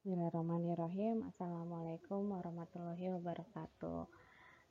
Bismillahirrahmanirrahim. Assalamualaikum warahmatullahi wabarakatuh.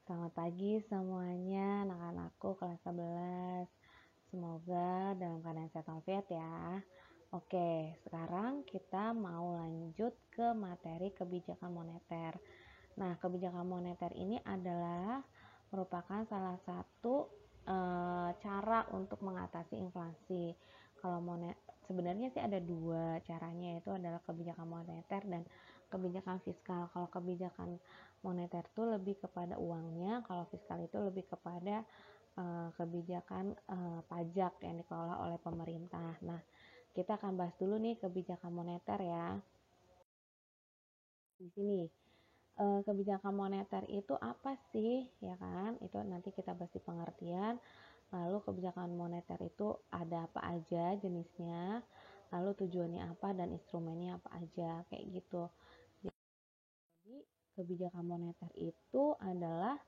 Selamat pagi semuanya, anak-anakku kelas 11. Semoga dalam keadaan sehat walafiat ya. Oke, sekarang kita mau lanjut ke materi kebijakan moneter. Nah, kebijakan moneter ini adalah merupakan salah satu cara untuk mengatasi inflasi. Kalau sebenarnya sih ada dua caranya, yaitu adalah kebijakan moneter dan kebijakan fiskal. Kalau kebijakan moneter itu lebih kepada uangnya, kalau fiskal itu lebih kepada kebijakan pajak yang dikelola oleh pemerintah. Nah, kita akan bahas dulu nih kebijakan moneter ya. Di sini kebijakan moneter itu apa sih, ya kan? Itu nanti kita bahas di pengertian. Lalu kebijakan moneter itu ada apa aja jenisnya, lalu tujuannya apa dan instrumennya apa aja, kayak gitu. Jadi kebijakan moneter itu adalah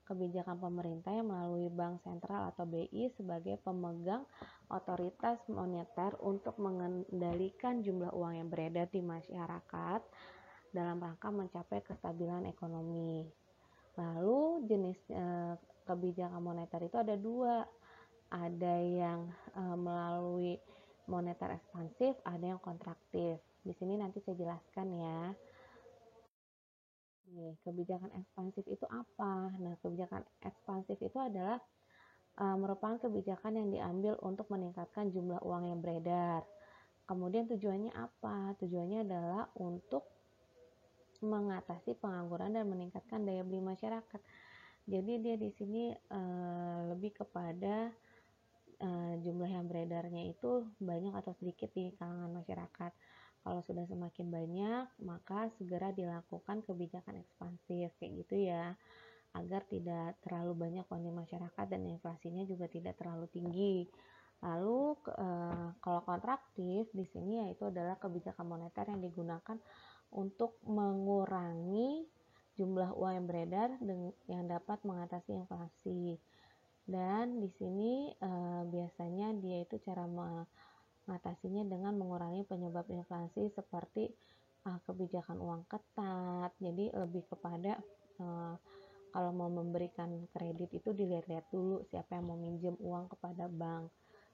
kebijakan pemerintah yang melalui Bank Sentral atau BI sebagai pemegang otoritas moneter untuk mengendalikan jumlah uang yang beredar di masyarakat dalam rangka mencapai kestabilan ekonomi. Lalu jenis kebijakan moneter itu ada dua, ada yang melalui moneter ekspansif, ada yang kontraktif. Di sini nanti saya jelaskan ya. Nih, kebijakan ekspansif itu apa? Nah, kebijakan ekspansif itu adalah merupakan kebijakan yang diambil untuk meningkatkan jumlah uang yang beredar. Kemudian tujuannya apa? Tujuannya adalah untuk mengatasi pengangguran dan meningkatkan daya beli masyarakat. Jadi dia di sini lebih kepada jumlah yang beredarnya itu banyak atau sedikit di kalangan masyarakat. Kalau sudah semakin banyak, maka segera dilakukan kebijakan ekspansif, kayak gitu ya, agar tidak terlalu banyak uang di masyarakat dan inflasinya juga tidak terlalu tinggi. Lalu kalau kontraktif di sini yaitu adalah kebijakan moneter yang digunakan untuk mengurangi jumlah uang yang beredar yang dapat mengatasi inflasi. Dan di sini biasanya dia itu cara mengatasinya dengan mengurangi penyebab inflasi seperti kebijakan uang ketat. Jadi lebih kepada kalau mau memberikan kredit itu dilihat-lihat dulu siapa yang mau minjem uang kepada bank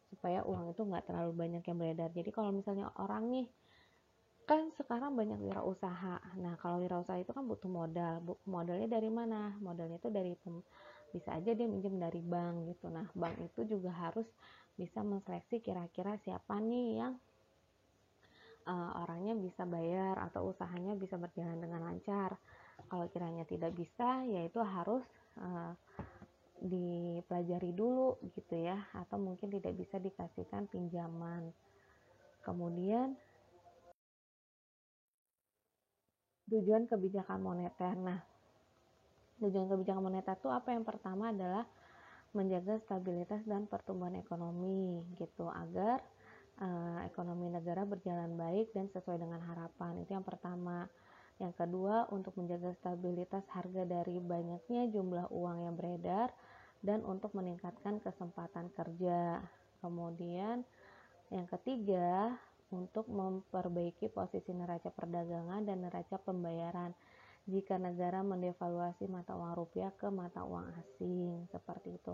supaya uang itu nggak terlalu banyak yang beredar. Jadi kalau misalnya orang nih, kan sekarang banyak wirausaha. Nah, kalau wirausaha itu kan butuh modal. Modalnya dari mana? Modalnya itu dari bisa aja dia minjem dari bank gitu. Nah, bank itu juga harus bisa menseleksi kira-kira siapa nih yang orangnya bisa bayar atau usahanya bisa berjalan dengan lancar. Kalau kiranya tidak bisa, yaitu harus dipelajari dulu gitu ya, atau mungkin tidak bisa dikasihkan pinjaman. Kemudian tujuan kebijakan moneter. Nah, tujuan kebijakan moneter itu apa? Yang pertama adalah menjaga stabilitas dan pertumbuhan ekonomi gitu, agar ekonomi negara berjalan baik dan sesuai dengan harapan. Itu yang pertama. Yang kedua, untuk menjaga stabilitas harga dari banyaknya jumlah uang yang beredar dan untuk meningkatkan kesempatan kerja. Kemudian yang ketiga, untuk memperbaiki posisi neraca perdagangan dan neraca pembayaran jika negara mendevaluasi mata uang rupiah ke mata uang asing, seperti itu.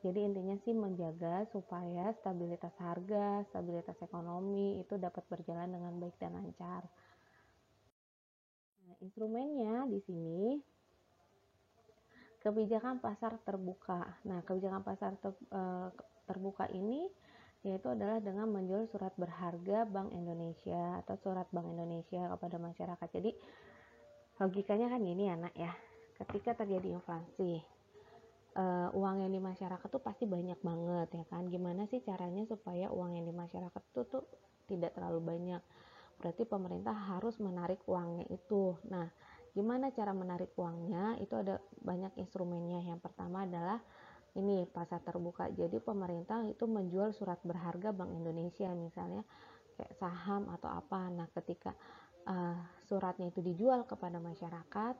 Jadi intinya sih menjaga supaya stabilitas harga, stabilitas ekonomi itu dapat berjalan dengan baik dan lancar. Nah, instrumennya di sini kebijakan pasar terbuka. Nah, kebijakan pasar terbuka ini yaitu adalah dengan menjual surat berharga Bank Indonesia atau surat Bank Indonesia kepada masyarakat. Jadi logikanya kan gini ya nak ya, ketika terjadi inflasi, uang yang di masyarakat tuh pasti banyak banget ya kan. Gimana sih caranya supaya uang yang di masyarakat tuh tidak terlalu banyak? Berarti pemerintah harus menarik uangnya itu. Nah, gimana cara menarik uangnya? Itu ada banyak instrumennya. Yang pertama adalah ini pasar terbuka. Jadi pemerintah itu menjual surat berharga Bank Indonesia misalnya kayak saham atau apa. Nah, ketika suratnya itu dijual kepada masyarakat,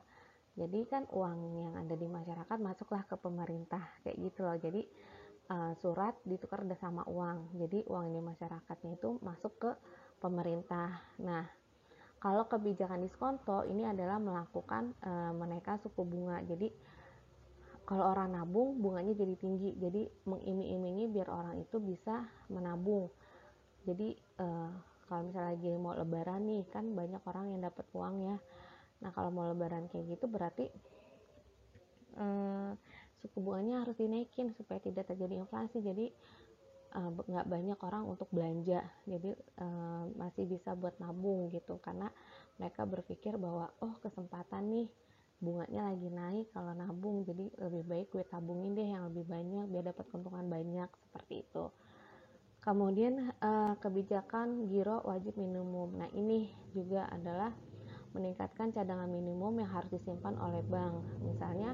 jadi kan uang yang ada di masyarakat masuklah ke pemerintah kayak gitu loh. Jadi surat ditukar sama uang. Jadi uang di masyarakatnya itu masuk ke pemerintah. Nah, Kalau kebijakan diskonto ini adalah melakukan menaikkan suku bunga. Jadi kalau orang nabung bunganya jadi tinggi, jadi mengiming-imingi biar orang itu bisa menabung. Jadi kalau misalnya lagi mau lebaran nih, kan banyak orang yang dapat uang ya. Nah kalau mau lebaran kayak gitu berarti suku bunganya harus dinaikin supaya tidak terjadi inflasi. Jadi nggak banyak orang untuk belanja, jadi masih bisa buat nabung gitu, karena mereka berpikir bahwa kesempatan nih, bunganya lagi naik, kalau nabung jadi lebih baik gue tabungin deh yang lebih banyak biar dapat keuntungan banyak, seperti itu. Kemudian kebijakan giro wajib minimum. Nah ini juga adalah meningkatkan cadangan minimum yang harus disimpan oleh bank. Misalnya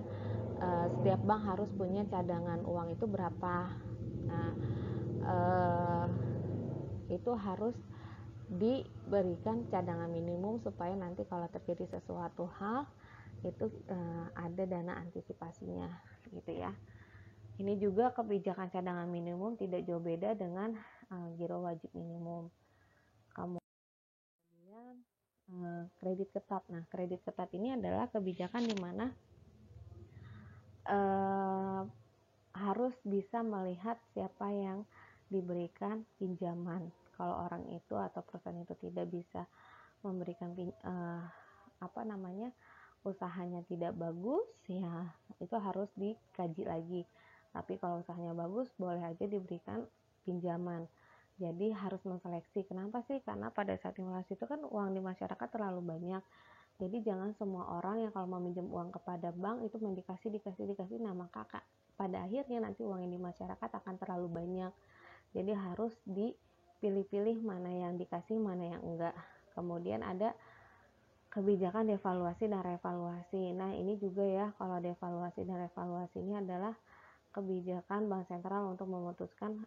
setiap bank harus punya cadangan uang itu berapa. Nah itu harus diberikan cadangan minimum supaya nanti kalau terjadi sesuatu hal itu ada dana antisipasinya gitu ya. Ini juga kebijakan cadangan minimum tidak jauh beda dengan giro wajib minimum. Kemudian kredit ketat. Nah, kredit ketat ini adalah kebijakan di mana harus bisa melihat siapa yang diberikan pinjaman. Kalau orang itu atau perusahaan itu tidak bisa memberikan usahanya tidak bagus, ya itu harus dikaji lagi. Tapi kalau usahanya bagus, boleh aja diberikan pinjaman. Jadi harus menseleksi. Kenapa sih? Karena pada saat inflasi itu kan uang di masyarakat terlalu banyak. Jadi jangan semua orang yang kalau mau minjem uang kepada bank itu dikasih. Nah maka pada akhirnya nanti uang yang di masyarakat akan terlalu banyak. Jadi harus dipilih-pilih mana yang dikasih, mana yang enggak. Kemudian ada kebijakan devaluasi dan revaluasi. Nah ini juga ya, kalau devaluasi dan revaluasi ini adalah kebijakan bank sentral untuk memutuskan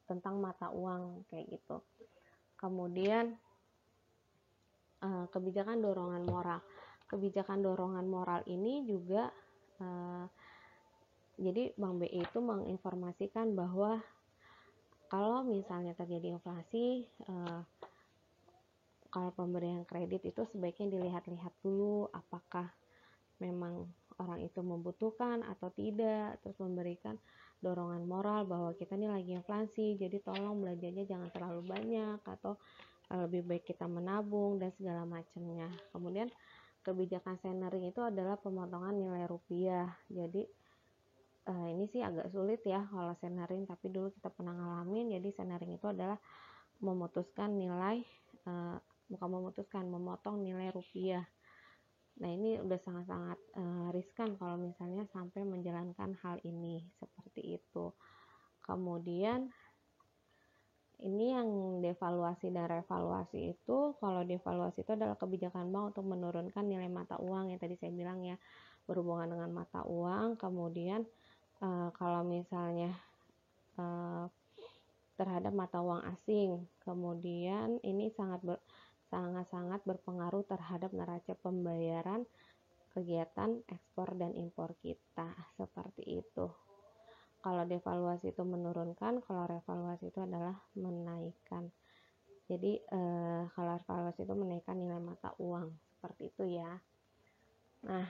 tentang mata uang kayak gitu. Kemudian kebijakan dorongan moral. Kebijakan dorongan moral ini juga jadi Bank BI itu menginformasikan bahwa kalau misalnya terjadi inflasi, kalau pemberian kredit itu sebaiknya dilihat-lihat dulu apakah memang orang itu membutuhkan atau tidak, terus memberikan dorongan moral bahwa kita ini lagi inflasi, jadi tolong belanjanya jangan terlalu banyak, atau lebih baik kita menabung dan segala macamnya. Kemudian kebijakan centering itu adalah pemotongan nilai rupiah. Jadi ini sih agak sulit ya kalau centering, tapi dulu kita pernah ngalamin. Jadi centering itu adalah memotong nilai rupiah. Nah ini udah sangat-sangat riskan kalau misalnya sampai menjalankan hal ini, seperti itu. Kemudian ini yang devaluasi dan revaluasi itu, kalau devaluasi itu adalah kebijakan bank untuk menurunkan nilai mata uang yang tadi saya bilang ya, berhubungan dengan mata uang. Kemudian kalau misalnya terhadap mata uang asing, kemudian ini sangat-sangat berpengaruh terhadap neraca pembayaran kegiatan ekspor dan impor kita, seperti itu. Kalau devaluasi itu menurunkan, kalau revaluasi itu adalah menaikkan. Jadi kalau revaluasi itu menaikkan nilai mata uang, seperti itu ya. Nah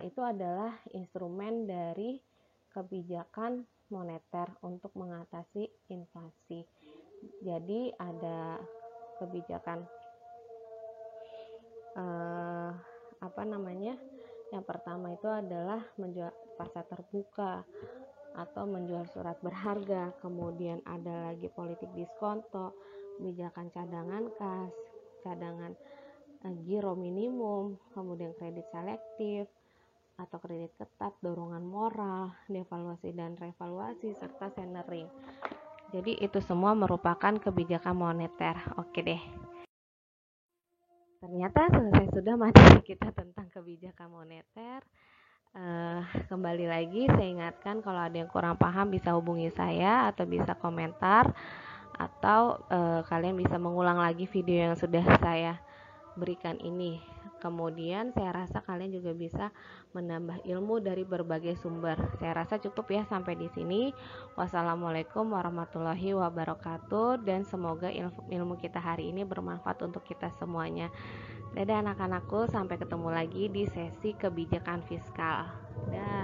itu adalah instrumen dari kebijakan moneter untuk mengatasi inflasi. Jadi ada kebijakan yang pertama itu adalah menjual pasar terbuka atau menjual surat berharga. Kemudian ada lagi politik diskonto, kebijakan cadangan kas, cadangan giro minimum, kemudian kredit selektif atau kredit ketat, dorongan moral, devaluasi dan revaluasi, serta centering. Jadi itu semua merupakan kebijakan moneter. Oke deh. Ternyata selesai sudah materi kita tentang kebijakan moneter. Kembali lagi saya ingatkan, kalau ada yang kurang paham bisa hubungi saya atau bisa komentar, atau kalian bisa mengulang lagi video yang sudah saya berikan ini. Kemudian saya rasa kalian juga bisa menambah ilmu dari berbagai sumber. Saya rasa cukup ya sampai di sini. Wassalamualaikum warahmatullahi wabarakatuh, dan semoga ilmu kita hari ini bermanfaat untuk kita semuanya. Dadah anak-anakku, sampai ketemu lagi di sesi kebijakan fiskal. Dah.